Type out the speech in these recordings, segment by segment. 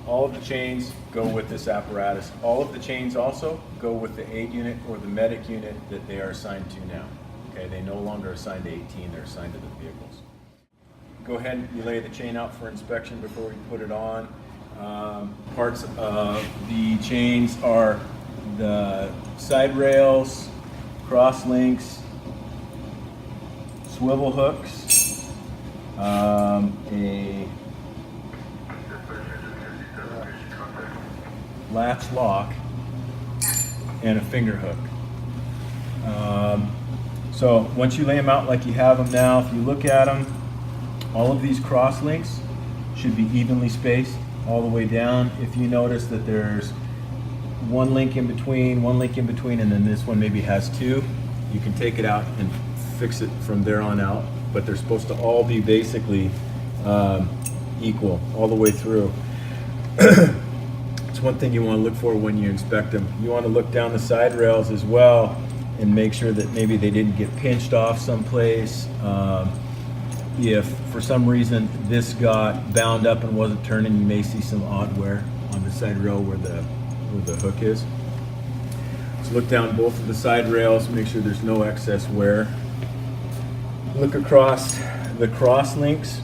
All of the chains go with this apparatus. All of the chains also go with the 8 unit or the medic unit that they are assigned to now. Okay, they no longer assigned to 18, they're assigned to the vehicles. Go ahead and you lay the chain out for inspection before we put it on. Parts of the chains are the side rails, cross links, swivel hooks, a latch lock, and a finger hook. So once you lay them out like you have them now, if you look at them, all of these cross links should be evenly spaced all the way down. If you notice that there's one link in between, and then this one maybe has 2, you can take it out and fix it from there on out, but they're supposed to all be basically equal all the way through. It's one thing you want to look for when you inspect them. You want to look down the side rails as well and make sure that maybe they didn't get pinched off someplace. If for some reason this got bound up and wasn't turning, you may see some odd wear on the side rail where the hook is. So look down both of the side rails, make sure there's no excess wear. Look across the cross links,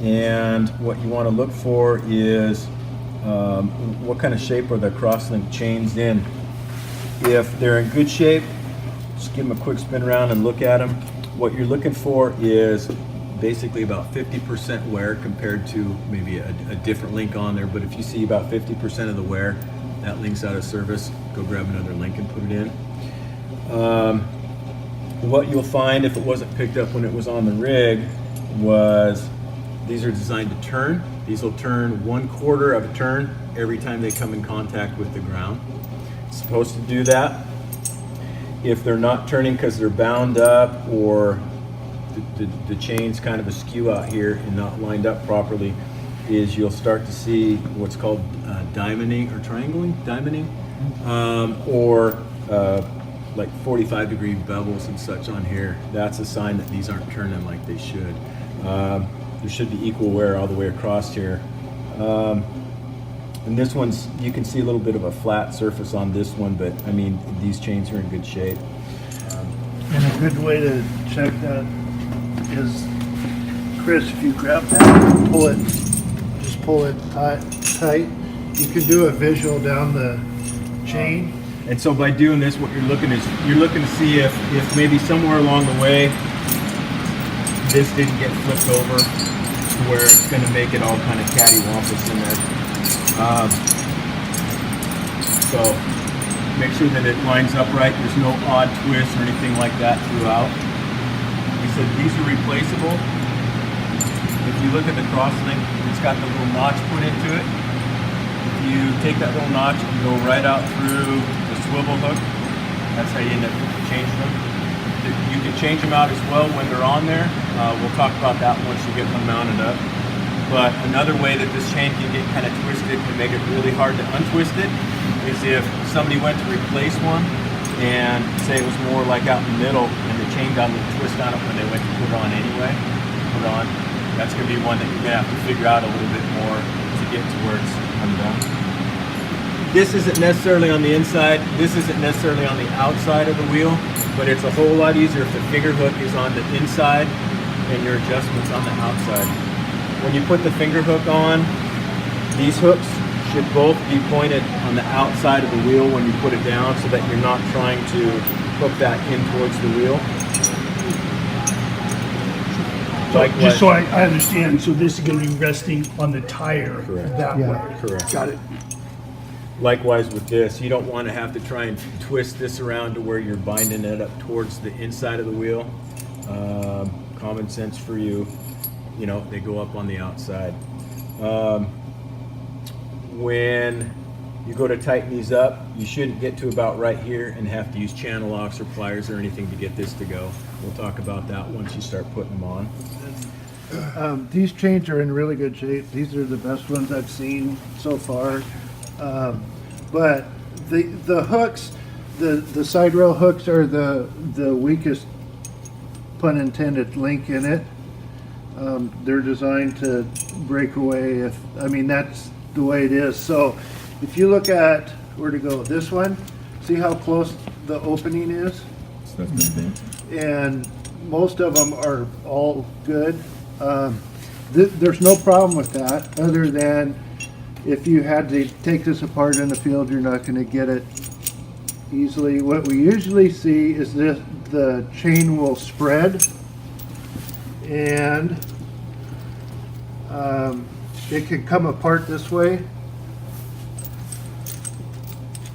and what you want to look for is what kind of shape are the cross link chains in. If they're in good shape, just give them a quick spin around and look at them. What you're looking for is basically about 50% wear compared to maybe a different link on there, but if you see about 50% of the wear, that link's out of service, go grab another link and put it in. What you'll find if it wasn't picked up when it was on the rig was these are designed to turn. These will turn 1/4 of a turn every time they come in contact with the ground. It's supposed to do that. If they're not turning because they're bound up or the chain's kind of askew out here and not lined up properly, is you'll start to see what's called diamonding or diamonding, or like 45-degree bevels and such on here. That's a sign that these aren't turning like they should. There should be equal wear all the way across here. And this one's, you can see a little bit of a flat surface on this one, but I mean, these chains are in good shape. And a good way to check that is, Chris, if you grab that, pull it, just pull it tight. You can do a visual down the chain. And so by doing this, what you're looking to see if maybe somewhere along the way, this didn't get flipped over to where it's going to make it all kind of cattywampus in there. So make sure that it lines up right. There's no odd twists or anything like that throughout. We said these are replaceable. If you look at the cross link, it's got the little notch put into it. If you take that little notch and go right out through the swivel hook, that's how you end up changing them. You can change them out as well when they're on there. We'll talk about that once you get them mounted up. But another way that this chain can get kind of twisted and make it really hard to untwist it is if somebody went to replace one and say it was more like out in the middle and the chain got a little twist on it when they went to put it on anyway, that's going to be one that you're going to have to figure out a little bit more to get to where it's undone. This isn't necessarily on the inside, this isn't necessarily on the outside of the wheel, but it's a whole lot easier if the finger hook is on the inside and your adjustment's on the outside. When you put the finger hook on, these hooks should both be pointed on the outside of the wheel when you put it down so that you're not trying to hook that in towards the wheel. So just so I understand, so this is going to be resting on the tire. Correct. That way. Correct. Got it. Likewise with this, you don't want to have to try and twist this around to where you're binding it up towards the inside of the wheel. Common sense for you, they go up on the outside. When you go to tighten these up, you shouldn't get to about right here and have to use channel locks or pliers or anything to get this to go. We'll talk about that once you start putting them on. These chains are in really good shape. These are the best ones I've seen so far. But the hooks, the side rail hooks are the weakest, pun intended, link in it. They're designed to break away that's the way it is. So if you look at, where to go, this one, see how close the opening is? So that's the thing. And most of them are all good. There's no problem with that, other than if you had to take this apart in the field, you're not gonna get it easily. What we usually see is this, the chain will spread, and it can come apart this way.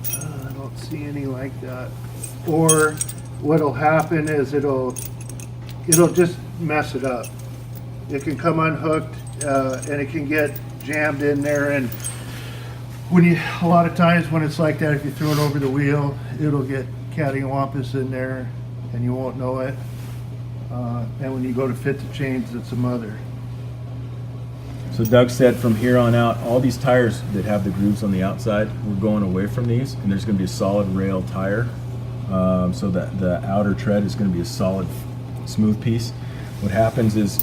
I don't see any like that. Or what'll happen is it'll just mess it up. It can come unhooked, and it can get jammed in there, and a lot of times when it's like that, if you throw it over the wheel, it'll get cattywampus in there and you won't know it. And when you go to fit the chains, it's a mother. So Doug said from here on out, all these tires that have the grooves on the outside, we're going away from these, and there's going to be a solid rail tire, so that the outer tread is going to be a solid, smooth piece. What happens is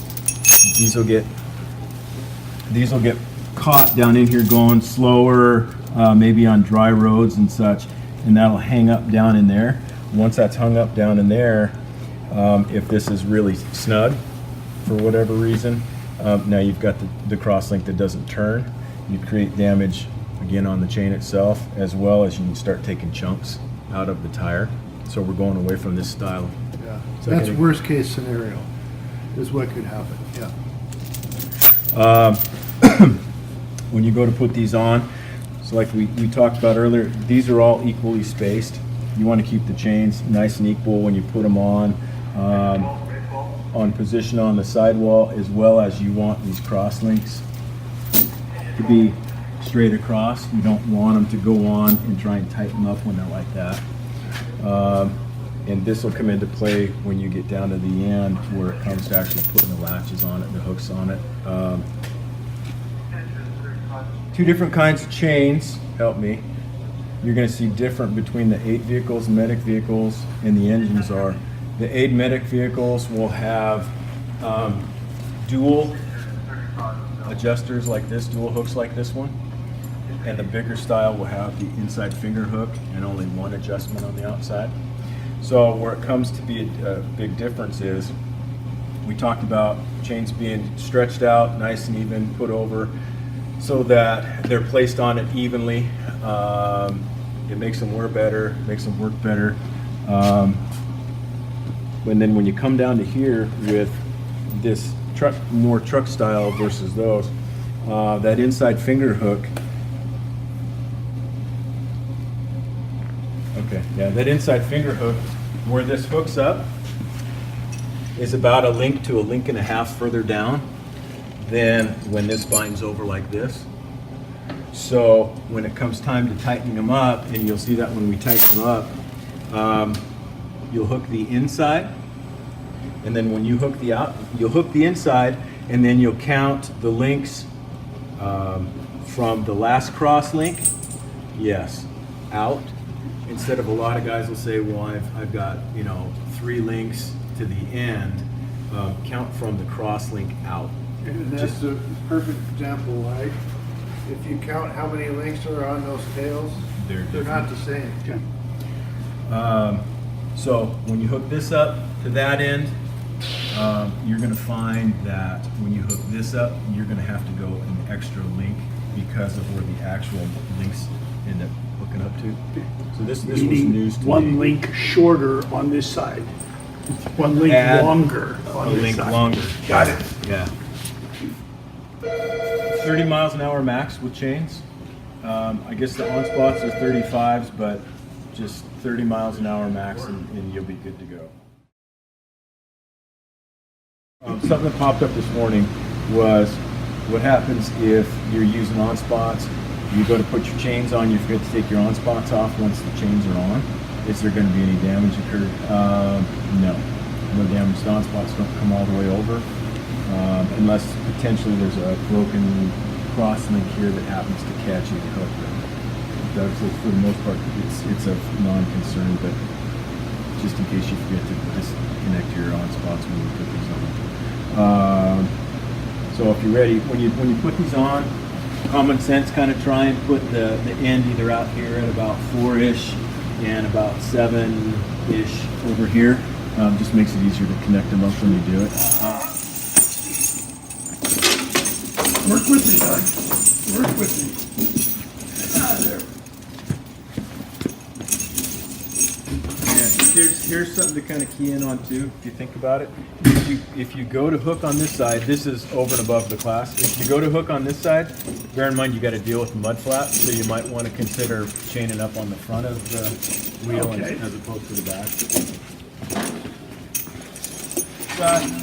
these will get caught down in here going slower, maybe on dry roads and such, and that'll hang up down in there. Once that's hung up down in there, if this is really snug for whatever reason, now you've got the crosslink that doesn't turn. You create damage again on the chain itself, as well as you can start taking chunks out of the tire. So we're going away from this style. Yeah, So that's can- worst case scenario, is what could happen, yeah. When you go to put these on, so like we talked about earlier, these are all equally spaced. You want to keep the chains nice and equal when you put them on position on the sidewall, as well as you want these cross links to be straight across. You don't want them to go on and try and tighten them up when they're like that. And this will come into play when you get down to the end, where it comes to actually putting the latches on it, the hooks on it. Two different kinds of chains, help me. You're going to see different between the 8 vehicles, medic vehicles, and the engines are. The 8 medic vehicles will have dual adjusters like this, dual hooks like this one. And the bigger style will have the inside finger hook and only one adjustment on the outside. So where it comes to be a big difference is, we talked about chains being stretched out, nice and even, put over, so that they're placed on it evenly. It makes them wear better, makes them work better. And then when you come down to here with this more truck style versus those, that inside finger hook, that inside finger hook, where this hooks up, is about a link to a link and a half further down than when this binds over like this. So when it comes time to tightening them up, and you'll see that when we tighten them up, you'll hook the inside, and then when you hook you'll hook the inside, and then you'll count the links from the last cross link, out. Instead of, a lot of guys will say, well, I've got 3 links to the end. Count from the cross link out. And that's a perfect example, right? If you count how many links are on those tails, they're not the same. Okay. So when you hook this up to that end, you're going to find that when you hook this up, you're going to have to go an extra link because of where the actual links end up hooking up to. So this was Meaning news to one me. link shorter on this side, one link Add longer A on this link side. longer. Got it. Yeah. 30 miles an hour max with chains. I guess the on spots are 35s, but just 30 miles an hour max, and you'll be good to go. Something that popped up this morning was, what happens if you're using on spots, you go to put your chains on, you forget to take your on spots off once the chains are on. Is there going to be any damage occurred? No damage. The on spots don't come all the way over, unless potentially there's a broken cross link here that happens to catch you the hook. But for the most part, it's a non-concern, but just in case you forget to disconnect your on spots when you put these on. So if you're ready, when you put these on, common sense, kind of try and put the end either out here at about 4-ish and about 7-ish over here. Just makes it easier to connect them up when you do it. Work with me, Doug. Work with me. Ah, there. Yeah, here's something to kind of key in on too, if you think about it. If you go to hook on this side, this is over and above the class. If you go to hook on this side, bear in mind you got to deal with the mud flaps, so you might want to consider chaining up on the front of the wheel Okay. as opposed to the back.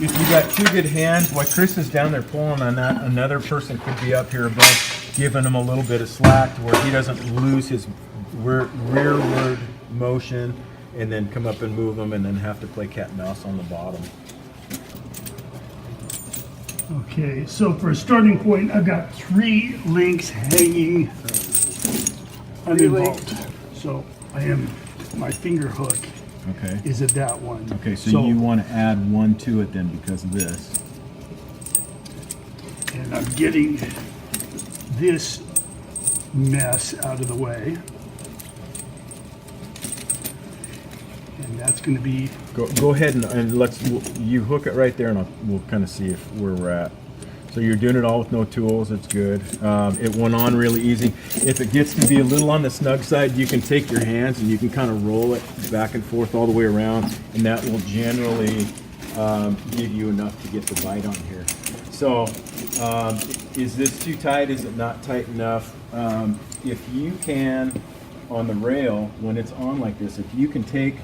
If you got two good hands, while Chris is down there pulling on that, another person could be up here above, giving him a little bit of slack to where he doesn't lose his rearward motion and then come up and move them and then have to play cat and mouse on the bottom. Okay, so for a starting point, I've got 3 links hanging uninvolved. So I am, my finger hook Okay. is at that one. Okay, so you want to add one to it then because of this. And I'm getting this mess out of the way. And that's going to be, Go ahead and you hook it right there and we'll kind of see where we're at. So you're doing it all with no tools, it's good. It went on really easy. If it gets to be a little on the snug side, you can take your hands and you can kind of roll it back and forth all the way around, and that will generally give you enough to get the bite on here. So is this too tight? Is it not tight enough? If you can, on the rail, when it's on like this, if you can take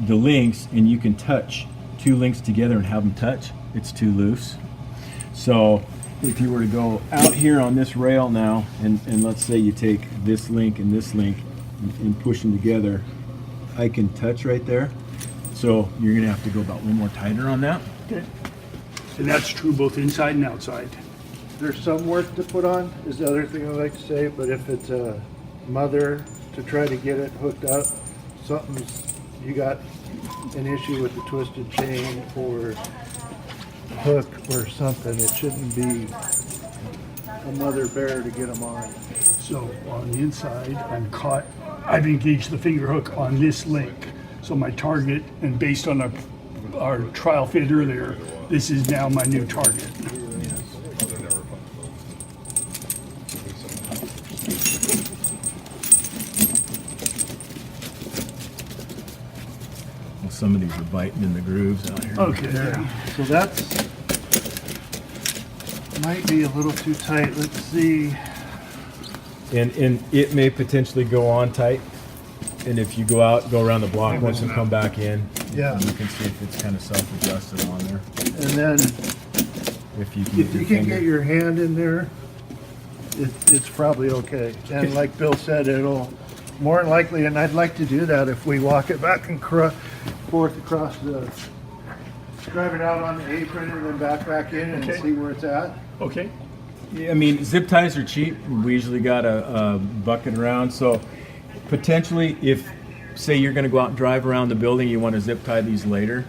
the links and you can touch 2 links together and have them touch, it's too loose. So if you were to go out here on this rail now, and let's say you take this link and push them together, I can touch right there. So you're gonna have to go about a little more tighter on that. okay. And that's true both inside and outside. There's some work to put on, is the other thing I like to say, but if it's a mother to try to get it hooked up, you got an issue with the twisted chain or hook or something, it shouldn't be a mother bear to get them on. So on the inside, I've engaged the finger hook on this link. So my target, and based on our trial fit earlier, this is now my new target. Well, some of these are biting in the grooves out here. Okay. So that's, might be a little too tight, let's see. And it may potentially go on tight. And if you go around the block once and come back in, Yeah. you can see if it's kind of self-adjusted on there. And then If you can if you can get your hand in there, it's probably okay. And like Bill said, it'll more than likely, and I'd like to do that if we walk it back and forth across drive it out on the apron and then back in and Okay. see where it's at. Okay. Yeah, I mean, zip ties are cheap. We usually got a bucket around. So potentially, if, say, you're going to go out and drive around the building, you want to zip tie these later.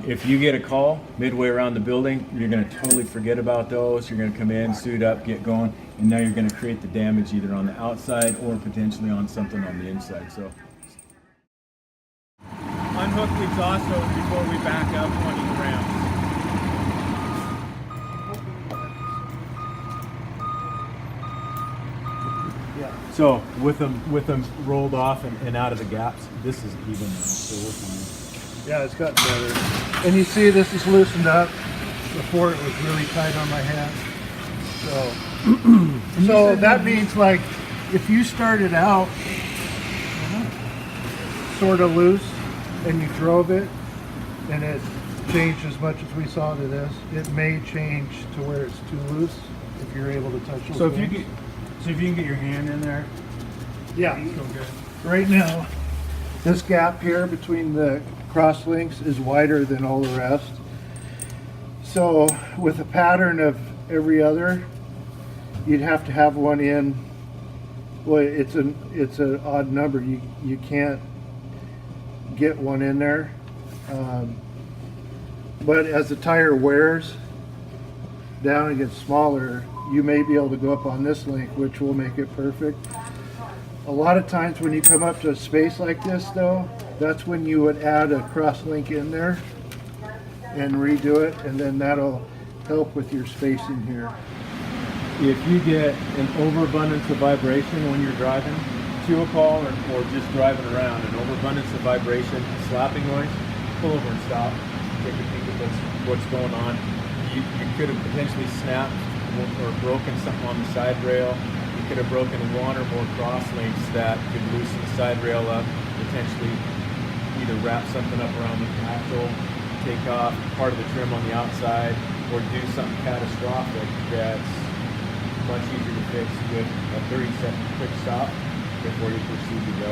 If you get a call midway around the building, you're going to totally forget about those. You're going to come in, suit up, get going, and now you're going to create the damage either on the outside or potentially on something on the inside. So unhook the exhaust hose before we back up 20 grams. Yeah. So with them rolled off and out of the gaps, this is even now. So we're fine. Yeah, it's gotten better. And you see this is loosened up. Before it was really tight on my hand. So that means like if you started out sort of loose and you drove it and it changed as much as we saw to this, it may change to where it's too loose if you're able to touch those So if you things. can get your hand in there, Yeah. Right now, this gap here between the cross links is wider than all the rest. So with a pattern of every other, you'd have to have one in. Well, it's an odd number. You can't get one in there. But as the tire wears down and gets smaller, you may be able to go up on this link, which will make it perfect. A lot of times when you come up to a space like this though, that's when you would add a cross link in there and redo it, and then that'll help with your spacing here. If you get an overabundance of vibration when you're driving to a call or just driving around, an overabundance of vibration, slapping noise, pull over and stop. Take a peek at what's going on. You could have potentially snapped or broken something on the side rail. You could have broken one or more cross links that could loosen the side rail up, potentially either wrap something up around the axle, take off part of the trim on the outside, or do something catastrophic that's much easier to fix with a 30-second quick stop before you proceed to go.